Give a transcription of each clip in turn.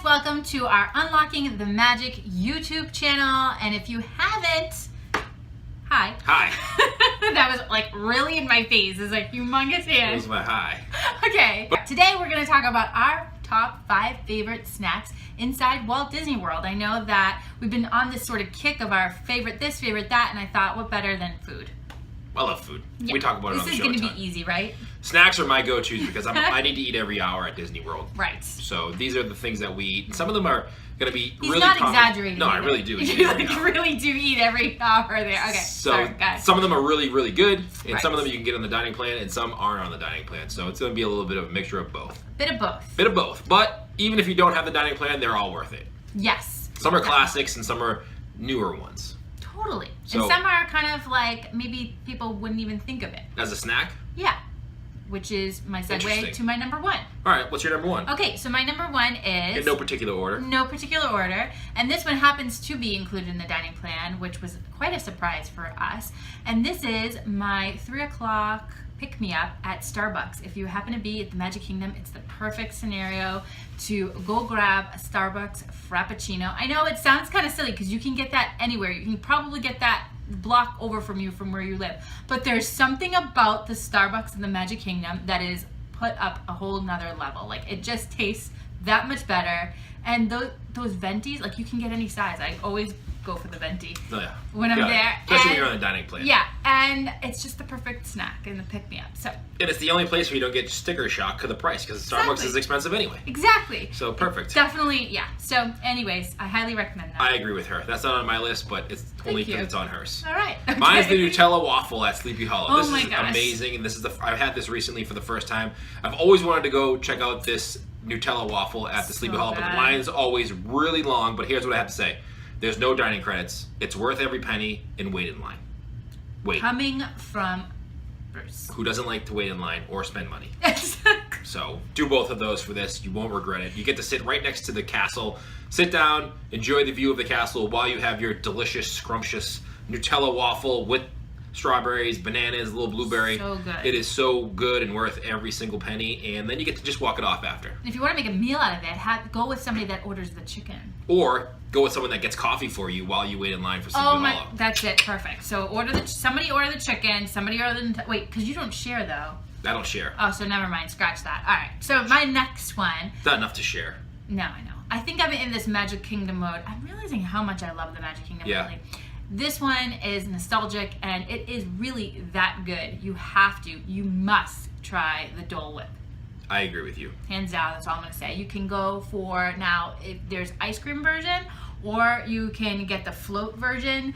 welcome to our Unlocking the Magic YouTube channel. And if you haven't, hi. Hi. That was like really in my face. It's like humongous hand. It was my hi. Okay, today we're going to talk about our top 5 favorite snacks inside Walt Disney World. I know that we've been on this sort of kick of our favorite this, favorite that, and I thought, what better than food? I love food. Yeah. We talk about it on the show. This is going to be easy, right? Snacks are my go-tos because I need to eat every hour at Disney World. Right. So these are the things that we eat. Some of them are going to be He's really not common. exaggerating. No, I really do. Eat every hour. really do eat every hour there. Okay, So sorry, guys. some of them are really, really good, and Right. some of them you can get on the dining plan, and some aren't on the dining plan. So it's going to be a little bit of a mixture of both. Bit of both. Bit of both. But even if you don't have the dining plan, they're all worth it. Yes. Some are classics, and some are newer ones. Totally. So- and some are kind of like maybe people wouldn't even think of it. As a snack? Yeah. Which is my segue Interesting. to my number 1. All right, what's your number 1? Okay, so my number 1 is... In no particular order. No particular order. And this one happens to be included in the dining plan, which was quite a surprise for us. And this is my 3 o'clock pick-me-up at Starbucks. If you happen to be at the Magic Kingdom, it's the perfect scenario to go grab a Starbucks Frappuccino. I know it sounds kind of silly because you can get that anywhere. You can probably get that block over from you from where you live. But there's something about the Starbucks in the Magic Kingdom that is put up a whole nother level. Like, it just tastes that much better. And those ventis, like, you can get any size. I always go for the venti Oh, yeah. when I'm there. Especially when you're on the dining plan. Yeah, and it's just the perfect snack and the pick-me-up. So And it's the only place where you don't get sticker shock to the price because Starbucks Exactly. is expensive anyway. exactly. So perfect. Definitely, yeah. So anyways, I highly recommend that. I agree with her. That's not on my list, but it's only you. because it's on hers. All right. Okay. Mine's the Nutella waffle at Sleepy Hollow. Oh This my is gosh. amazing, and this is I've had this recently for the first time. I've always wanted to go check out this Nutella waffle at the Sleepy So Hollow, but the good. line is always really long. But here's what I have to say: there's no dining credits. It's worth every penny, and wait in line. Wait. Coming from Bruce. Who doesn't like to wait in line or spend money? Exactly. So do both of those for this. You won't regret it. You get to sit right next to the castle. Sit down, enjoy the view of the castle while you have your delicious, scrumptious Nutella waffle with strawberries, bananas, a little blueberry. So good. It is so good and worth every single penny. And then you get to just walk it off after. If you want to make a meal out of it, go with somebody that orders the chicken. Or go with someone that gets coffee for you while you wait in line for Sleepy Oh my, Hollow. that's it. Perfect. So somebody order the chicken, somebody order the, wait, because you don't share though. I don't share. Oh, so never mind. Scratch that. All right. So my next one. It's not enough to share. No, I know. I think I'm in this Magic Kingdom mode. I'm realizing how much I love the Magic Kingdom Yeah. lately. This one is nostalgic, and it is really that good. You must try the Dole Whip. I agree with you. Hands down, that's all I'm going to say. You can go for, now, if there's ice cream version, or you can get the float version.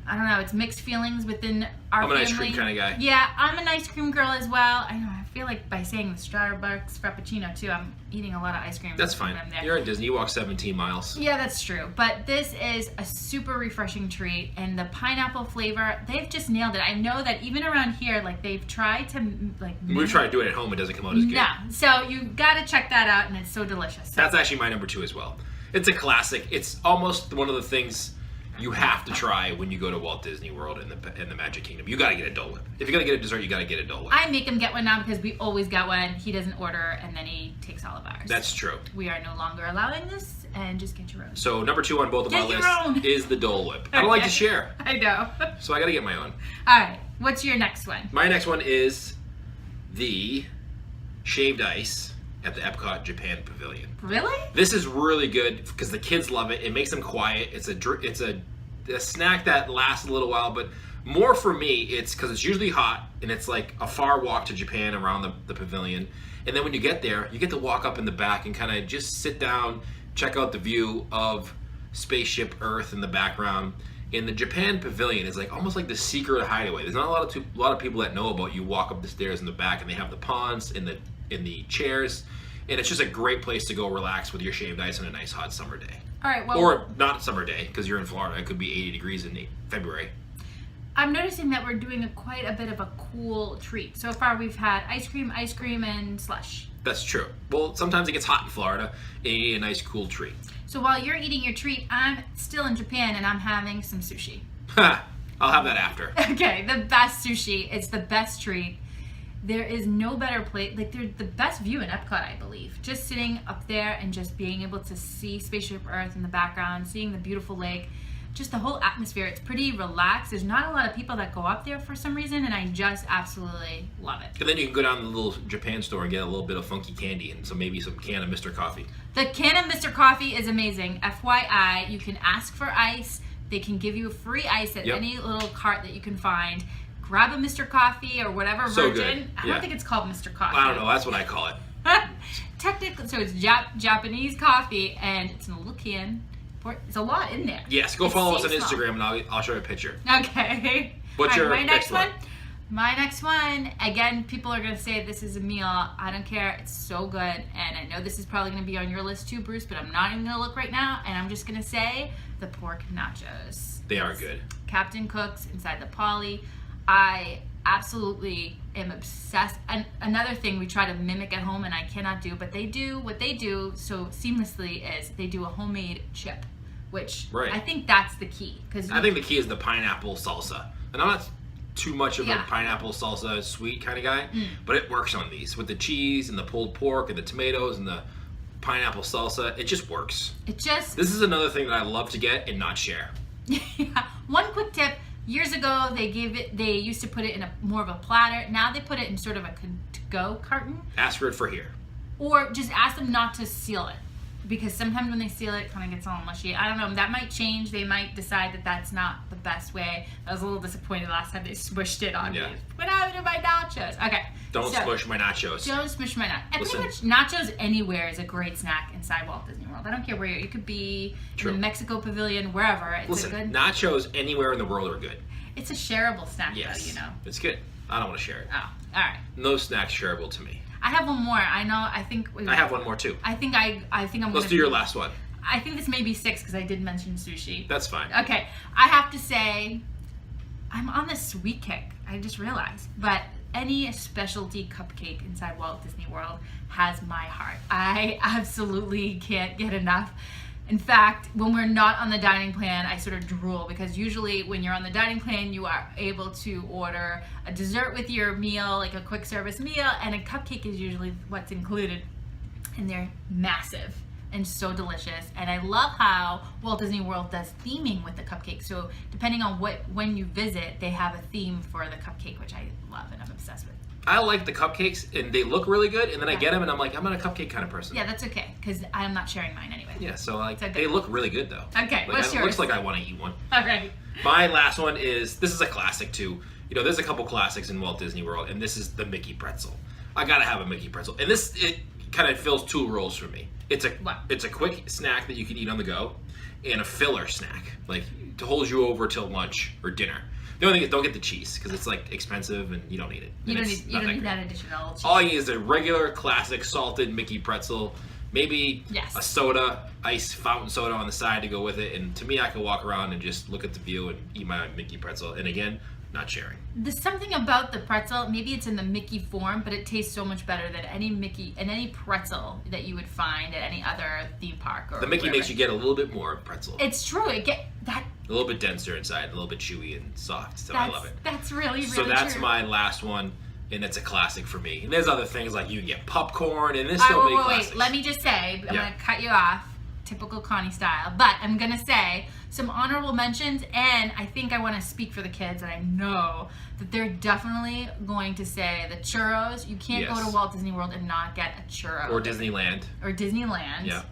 I don't know, it's mixed feelings within our I'm an family. ice cream kind of guy. Yeah, I'm an ice cream girl as well. I know, I feel like by saying the Starbucks Frappuccino too, I'm eating a lot of ice cream. That's fine. when I'm there. You're in Disney. You walk 17 miles. Yeah, that's true. But this is a super refreshing treat, and the pineapple flavor, they've just nailed it. I know that even around here, like, they've tried to, like... We've tried to do it at home. It doesn't come out as good. No. So you gotta check that out, and it's so delicious. So, That's actually my number 2 as well. It's a classic. It's almost one of the things you have to try when you go to Walt Disney World in the Magic Kingdom. You gotta get a Dole Whip. If you're gonna get a dessert, you gotta get a Dole Whip. I make him get one now because we always get one. He doesn't order, and then he takes all of ours. That's true. We are no longer allowing this, and just get your own. So number 2 on both of Get our your lists own. is the Dole Whip. I don't like to Okay. share, I know. so I gotta get my own. All right. What's your next one? My next one is the shaved ice at the Epcot Japan Pavilion. Really? This is really good because the kids love it. It makes them quiet. It's a snack that lasts a little while, but more for me, it's because it's usually hot and it's like a far walk to Japan around the pavilion. And then when you get there, you get to walk up in the back and kind of just sit down, check out the view of Spaceship Earth in the background. And the Japan Pavilion is like almost like the secret hideaway. There's not a lot of people that know about. You walk up the stairs in the back, and they have the ponds in the chairs, and it's just a great place to go relax with your shaved ice on a nice hot summer day. All right. Well, Or not summer day, because you're in Florida. It could be 80 degrees in February. I'm noticing that we're doing quite a bit of a cool treat. So far, we've had ice cream, and slush. That's true. Well, sometimes it gets hot in Florida, and you need a nice cool treat. So while you're eating your treat, I'm still in Japan, and I'm having some sushi. Ha! I'll have that after. Okay, the best sushi. It's the best treat. There is no better place. Like, they're the best view in Epcot, I believe. Just sitting up there and just being able to see Spaceship Earth in the background, seeing the beautiful lake, just the whole atmosphere. It's pretty relaxed. There's not a lot of people that go up there for some reason, and I just absolutely love it. And then you can go down to the little Japan store and get a little bit of funky candy and maybe some can of Mr. Coffee. The can of Mr. Coffee is amazing. FYI, you can ask for ice. They can give you free ice at any little cart that you can find. Grab a Mr. Coffee or whatever So version. good. I don't think it's called Mr. Coffee. I don't know. That's what I call it. Technically, so it's Japanese coffee, and it's in a little can. It's a lot in there. Yes, go follow us on Instagram, and I'll show you a picture. Okay. What's your my next one? My next one, again, people are going to say this is a meal. I don't care. It's so good. And I know this is probably going to be on your list too, Bruce, but I'm not even going to look right now. And I'm just going to say the pork nachos. They are good. Captain Cook's inside the Poly. I absolutely am obsessed. And another thing we try to mimic at home and I cannot do, but they do what they do so seamlessly is they do a homemade chip, which I think that's the key. I think the key is the pineapple salsa. And I'm not too much of a pineapple salsa sweet kind of guy, but it works on these with the cheese and the pulled pork and the tomatoes and the pineapple salsa. It just works. This is another thing that I love to get and not share. One quick tip. Years ago, they used to put it in more of a platter. Now they put it in sort of a to-go carton. Ask for it for here. Or just ask them not to seal it. Because sometimes when they seal it, it kind of gets all mushy. I don't know. That might change. They might decide that that's not the best way. I was a little disappointed last time they smushed it on me. What happened to my nachos? Okay. Don't smush my nachos. Don't smush my nachos. And pretty much nachos anywhere is a great snack inside Walt Disney World. I don't care where you could be in the Mexico Pavilion, wherever. It's a good... nachos anywhere in the world are good. It's a shareable snack, though, you know. It's good. I don't want to share it. Oh, all right. No snack's shareable to me. I have one more. I think I have one more too. I think I'm Let's do your last one. I think this may be 6 because I did mention sushi. That's fine. Okay. I have to say, I'm on this sweet kick. I just realized. But any specialty cupcake inside Walt Disney World has my heart. I absolutely can't get enough. In fact, when we're not on the dining plan, I sort of drool because usually when you're on the dining plan, you are able to order a dessert with your meal, like a quick service meal, and a cupcake is usually what's included. And they're massive and so delicious. And I love how Walt Disney World does theming with the cupcake. So depending on when you visit, they have a theme for the cupcake, which I love and I'm obsessed with. I like the cupcakes, and they look really good, and then I get them, and I'm like, I'm not a cupcake kind of person. Yeah, that's okay, because I'm not sharing mine anyway. Yeah, so they look really good, though. Okay, what's yours? It looks like I want to eat one. Okay. My last one this is a classic, too. You know, there's a couple classics in Walt Disney World, and this is the Mickey pretzel. I gotta have a Mickey pretzel. And it kind of fills 2 roles for me. It's a quick snack that you can eat on the go, and a filler snack, like to hold you over till lunch or dinner. The only thing is don't get the cheese because it's like expensive and you don't need it. You don't need that additional cheese. All you need is a regular classic salted Mickey pretzel, maybe a soda, ice fountain soda on the side to go with it. And to me, I could walk around and just look at the view and eat my Mickey pretzel. And again, not sharing. There's something about the pretzel, maybe it's in the Mickey form, but it tastes so much better than any pretzel that you would find at any other theme park. Or the Mickey makes you get a little bit more pretzel. It's true. It get that. A little bit denser inside, a little bit chewy and soft. So I love it. That's really So that's true. my last one, and it's a classic for me. And there's other things like you can get popcorn, and there's so many classics. Wait, let me just say, I'm going to cut you off, typical Connie style, but I'm going to say some honorable mentions, and I think I want to speak for the kids, and I know that they're definitely going to say the churros. You can't go to Walt Disney World and not get a churro. Or Disneyland. Yeah.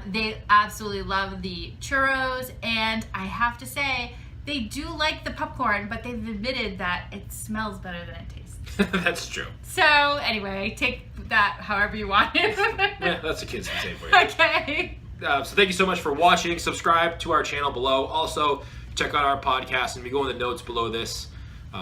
They absolutely love the churros, and I have to say, they do like the popcorn, but they've admitted that it smells better than it tastes. That's true. So, anyway, take that however you want it. Yeah, that's the kids can say for you. Okay. So thank you so much for watching. Subscribe to our channel below. Also, check out our podcast, and if you go in the notes below this,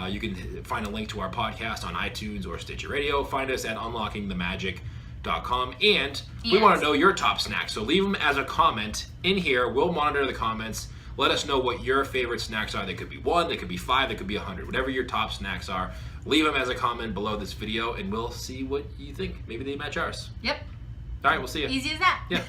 you can find a link to our podcast on iTunes or Stitcher Radio. Find us at unlockingthemagic.com, and we want to know your top snacks, so leave them as a comment in here. We'll monitor the comments. Let us know what your favorite snacks are. They could be 1, they could be 5, they could be 100. Whatever your top snacks are, leave them as a comment below this video, and we'll see what you think. Maybe they match ours. Yep. All right, we'll see you. Easy as that. Yeah.